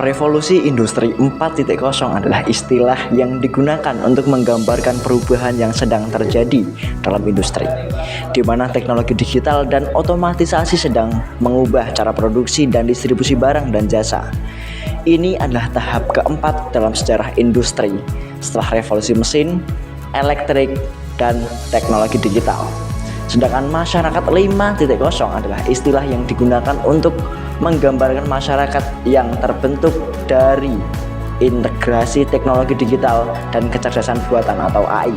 Revolusi Industri 4.0 adalah istilah yang digunakan untuk menggambarkan perubahan yang sedang terjadi dalam industri, di mana teknologi digital dan otomatisasi sedang mengubah cara produksi dan distribusi barang dan jasa. Ini adalah tahap keempat dalam sejarah industri setelah revolusi mesin, elektrik, dan teknologi digital. Sedangkan masyarakat 5.0 adalah istilah yang digunakan untuk menggambarkan masyarakat yang terbentuk dari integrasi teknologi digital dan kecerdasan buatan atau AI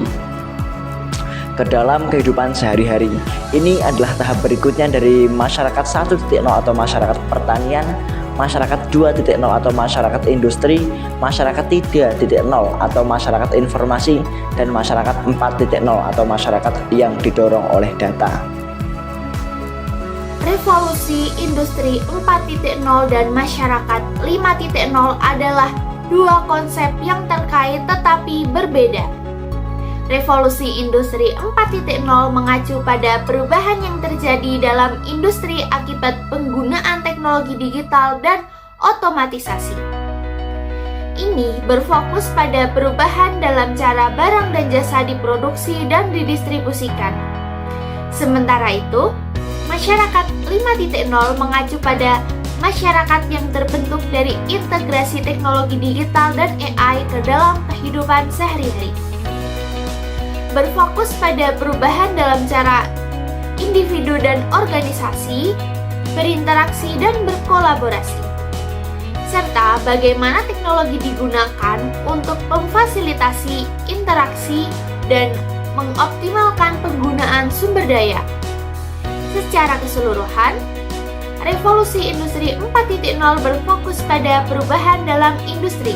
ke dalam kehidupan sehari-hari. Ini adalah tahap berikutnya dari masyarakat 1.0 atau masyarakat pertanian, masyarakat 2.0 atau masyarakat industri, masyarakat 3.0 atau masyarakat informasi, dan masyarakat 4.0 atau masyarakat yang didorong oleh data. Revolusi Industri 4.0 dan Masyarakat 5.0 adalah dua konsep yang terkait tetapi berbeda. Revolusi Industri 4.0 mengacu pada perubahan yang terjadi dalam industri akibat penggunaan teknologi digital dan otomatisasi. Ini berfokus pada perubahan dalam cara barang dan jasa diproduksi dan didistribusikan. Sementara itu, Masyarakat 5.0 mengacu pada masyarakat yang terbentuk dari integrasi teknologi digital dan AI ke dalam kehidupan sehari-hari. Berfokus pada perubahan dalam cara individu dan organisasi berinteraksi dan berkolaborasi, serta bagaimana teknologi digunakan untuk memfasilitasi interaksi dan mengoptimalkan penggunaan sumber daya. Secara keseluruhan, Revolusi Industri 4.0 berfokus pada perubahan dalam industri,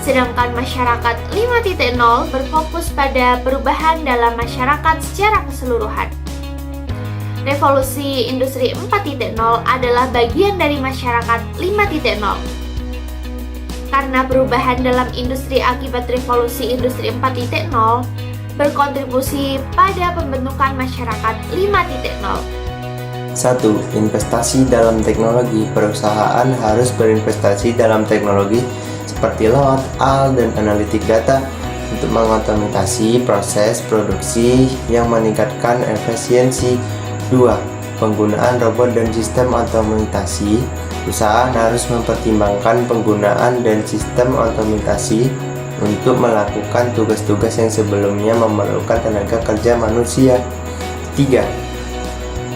sedangkan Masyarakat 5.0 berfokus pada perubahan dalam masyarakat secara keseluruhan. Revolusi Industri 4.0 adalah bagian dari Masyarakat 5.0. Karena perubahan dalam industri akibat Revolusi Industri 4.0 berkontribusi pada pembentukan masyarakat 5.0. 1. Investasi dalam teknologi. Perusahaan harus berinvestasi dalam teknologi seperti lot, al, dan analitik data untuk mengotomatisasi proses produksi yang meningkatkan efisiensi. 2. Penggunaan robot dan sistem otomatisasi. Perusahaan harus mempertimbangkan penggunaan dan sistem otomatisasi untuk melakukan tugas-tugas yang sebelumnya memerlukan tenaga kerja manusia. 3.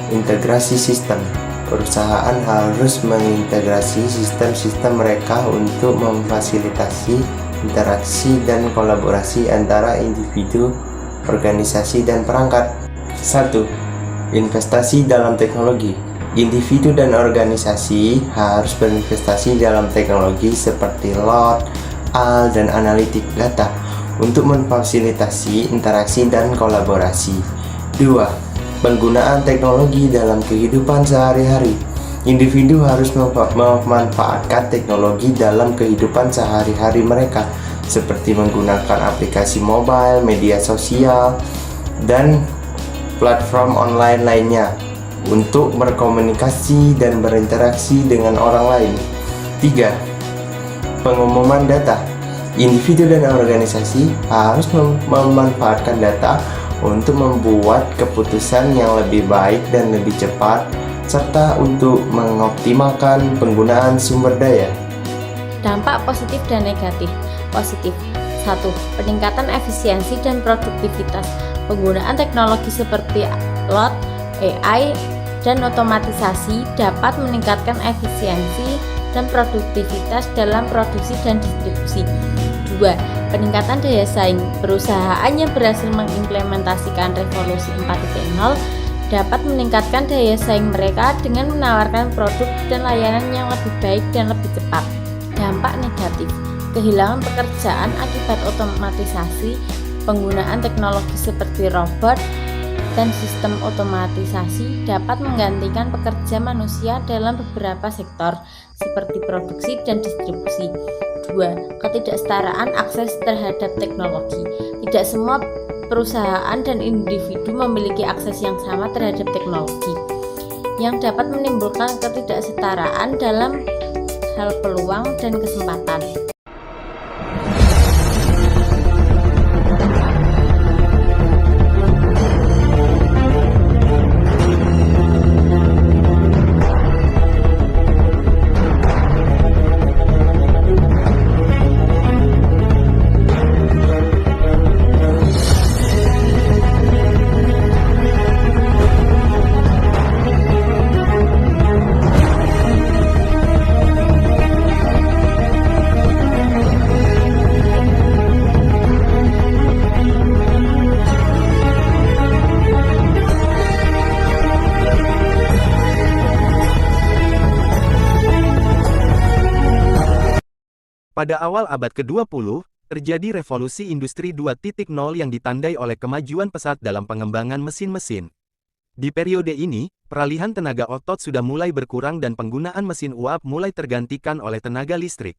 Integrasi sistem. Perusahaan harus mengintegrasi sistem-sistem mereka untuk memfasilitasi interaksi dan kolaborasi antara individu, organisasi, dan perangkat. 1. Investasi dalam teknologi. Individu dan organisasi harus berinvestasi dalam teknologi seperti lot, al, dan analitik data untuk memfasilitasi interaksi dan kolaborasi. 2. Penggunaan teknologi dalam kehidupan sehari-hari. Individu harus memanfaatkan teknologi dalam kehidupan sehari-hari mereka, seperti menggunakan aplikasi mobile, media sosial, dan platform online lainnya untuk berkomunikasi dan berinteraksi dengan orang lain. 3. Pengumuman data. Individu dan organisasi harus memanfaatkan data untuk membuat keputusan yang lebih baik dan lebih cepat, serta untuk mengoptimalkan penggunaan sumber daya. Dampak positif dan negatif. Positif. 1. Peningkatan efisiensi dan produktivitas. Penggunaan teknologi seperti lot, AI, dan otomatisasi dapat meningkatkan efisiensi dan produktivitas dalam produksi dan distribusi. 2. Peningkatan daya saing. Perusahaan yang berhasil mengimplementasikan Revolusi 4.0 dapat meningkatkan daya saing mereka dengan menawarkan produk dan layanan yang lebih baik dan lebih cepat. Dampak negatif. Kehilangan pekerjaan akibat otomatisasi. Penggunaan teknologi seperti robot dan sistem otomatisasi dapat menggantikan pekerja manusia dalam beberapa sektor seperti produksi dan distribusi. 2. Ketidaksetaraan akses terhadap teknologi. Tidak semua perusahaan dan individu memiliki akses yang sama terhadap teknologi, yang dapat menimbulkan ketidaksetaraan dalam hal peluang dan kesempatan. Pada awal abad ke-20, terjadi revolusi industri 2.0 yang ditandai oleh kemajuan pesat dalam pengembangan mesin-mesin. Di periode ini, peralihan tenaga otot sudah mulai berkurang dan penggunaan mesin uap mulai tergantikan oleh tenaga listrik.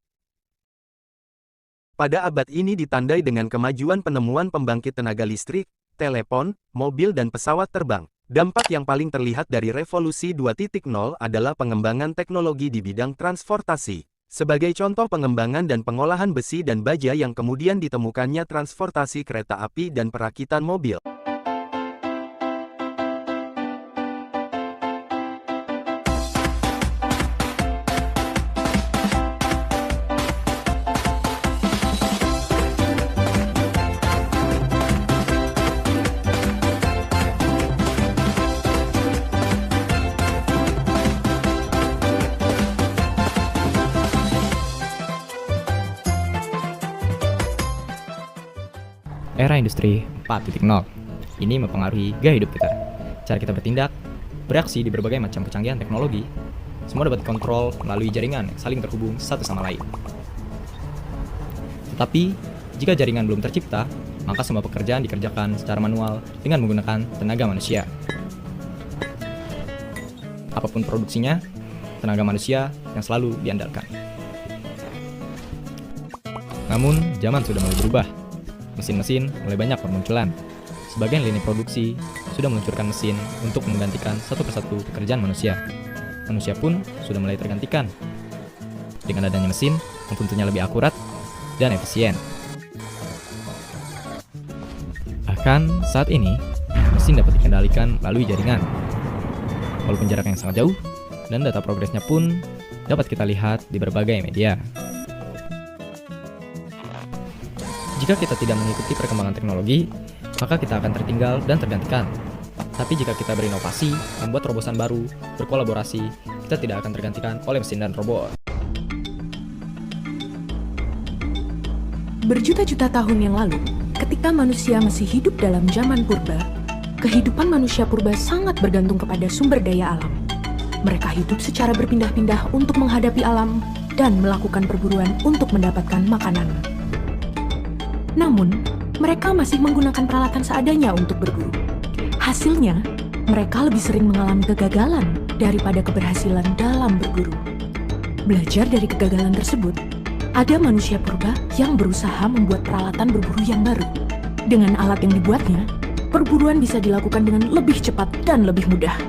Pada abad ini ditandai dengan kemajuan penemuan pembangkit tenaga listrik, telepon, mobil dan pesawat terbang. Dampak yang paling terlihat dari revolusi 2.0 adalah pengembangan teknologi di bidang transportasi. Sebagai contoh pengembangan dan pengolahan besi dan baja yang kemudian ditemukannya transportasi kereta api dan perakitan mobil. Era industri 4.0 ini mempengaruhi gaya hidup kita. Cara kita bertindak, bereaksi di berbagai macam kecanggihan teknologi, semua dapat dikontrol melalui jaringan yang saling terhubung satu sama lain. Tetapi, jika jaringan belum tercipta, maka semua pekerjaan dikerjakan secara manual dengan menggunakan tenaga manusia. Apapun produksinya, tenaga manusia yang selalu diandalkan. Namun, zaman sudah mulai berubah. Mesin-mesin mulai banyak bermunculan. Sebagian lini produksi sudah meluncurkan mesin untuk menggantikan satu persatu pekerjaan manusia. Manusia pun sudah mulai tergantikan. Dengan adanya mesin yang tentunya lebih akurat dan efisien. Bahkan saat ini, mesin dapat dikendalikan melalui jaringan. Walaupun jarak yang sangat jauh, dan data progresnya pun dapat kita lihat di berbagai media. Jika kita tidak mengikuti perkembangan teknologi, maka kita akan tertinggal dan tergantikan. Tapi jika kita berinovasi, membuat terobosan baru, berkolaborasi, kita tidak akan tergantikan oleh mesin dan robot. Berjuta-juta tahun yang lalu, ketika manusia masih hidup dalam zaman purba, kehidupan manusia purba sangat bergantung kepada sumber daya alam. Mereka hidup secara berpindah-pindah untuk menghadapi alam dan melakukan perburuan untuk mendapatkan makanan. Namun, mereka masih menggunakan peralatan seadanya untuk berburu. Hasilnya, mereka lebih sering mengalami kegagalan daripada keberhasilan dalam berburu. Belajar dari kegagalan tersebut, ada manusia purba yang berusaha membuat peralatan berburu yang baru. Dengan alat yang dibuatnya, perburuan bisa dilakukan dengan lebih cepat dan lebih mudah.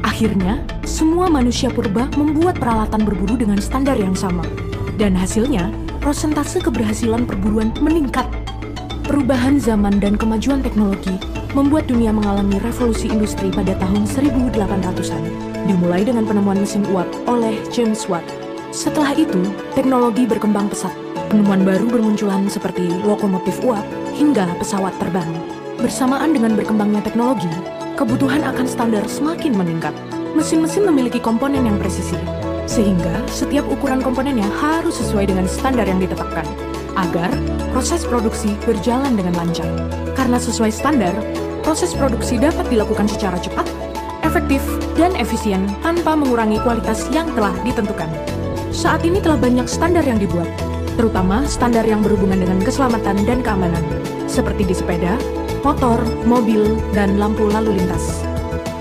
Akhirnya, semua manusia purba membuat peralatan berburu dengan standar yang sama. Dan hasilnya, prosentase keberhasilan perburuan meningkat. Perubahan zaman dan kemajuan teknologi membuat dunia mengalami revolusi industri pada tahun 1800-an, dimulai dengan penemuan mesin uap oleh James Watt. Setelah itu, teknologi berkembang pesat. Penemuan baru bermunculan seperti lokomotif uap hingga pesawat terbang. Bersamaan dengan berkembangnya teknologi, kebutuhan akan standar semakin meningkat. Mesin-mesin memiliki komponen yang presisi, sehingga setiap ukuran komponennya harus sesuai dengan standar yang ditetapkan, agar proses produksi berjalan dengan lancar. Karena sesuai standar, proses produksi dapat dilakukan secara cepat, efektif, dan efisien tanpa mengurangi kualitas yang telah ditentukan. Saat ini telah banyak standar yang dibuat, terutama standar yang berhubungan dengan keselamatan dan keamanan, seperti di sepeda, motor, mobil, dan lampu lalu lintas.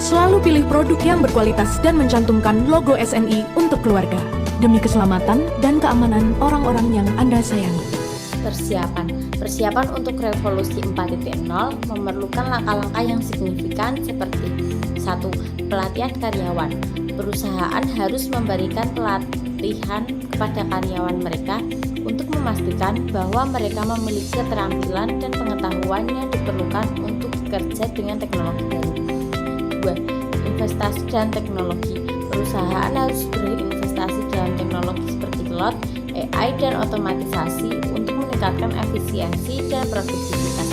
Selalu pilih produk yang berkualitas dan mencantumkan logo SNI untuk keluarga, demi keselamatan dan keamanan orang-orang yang Anda sayangi. Persiapan untuk revolusi 4.0 memerlukan langkah-langkah yang signifikan seperti 1. Pelatihan karyawan. Perusahaan harus memberikan pelatihan kepada karyawan mereka untuk memastikan bahwa mereka memiliki keterampilan dan pengetahuan yang diperlukan untuk bekerja dengan teknologi baru. 2. Investasi dan teknologi. Perusahaan harus berinvestasi dalam teknologi seperti cloud, AI, dan otomatisasi untuk meningkatkan efisiensi dan produktivitas.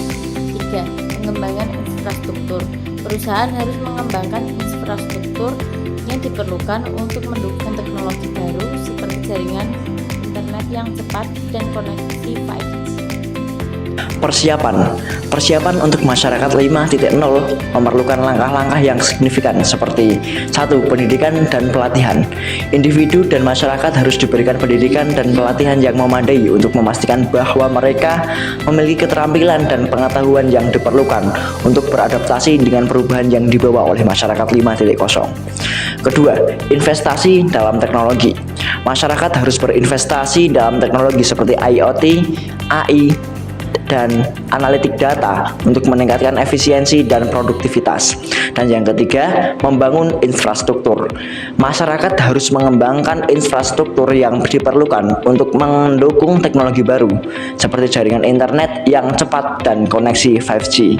3. Pengembangan infrastruktur. Perusahaan harus mengembangkan infrastruktur yang diperlukan untuk mendukung teknologi baru seperti jaringan internet yang cepat dan koneksi 5G. Persiapan untuk masyarakat 5.0 memerlukan langkah-langkah yang signifikan seperti 1. Pendidikan dan pelatihan. Individu dan masyarakat harus diberikan pendidikan dan pelatihan yang memadai untuk memastikan bahwa mereka memiliki keterampilan dan pengetahuan yang diperlukan untuk beradaptasi dengan perubahan yang dibawa oleh masyarakat 5.0. Kedua, investasi dalam teknologi. Masyarakat harus berinvestasi dalam teknologi seperti IoT, AI, dan analitik data untuk meningkatkan efisiensi dan produktivitas. Dan yang ketiga, membangun infrastruktur. Masyarakat harus mengembangkan infrastruktur yang diperlukan untuk mendukung teknologi baru seperti jaringan internet yang cepat dan koneksi 5G.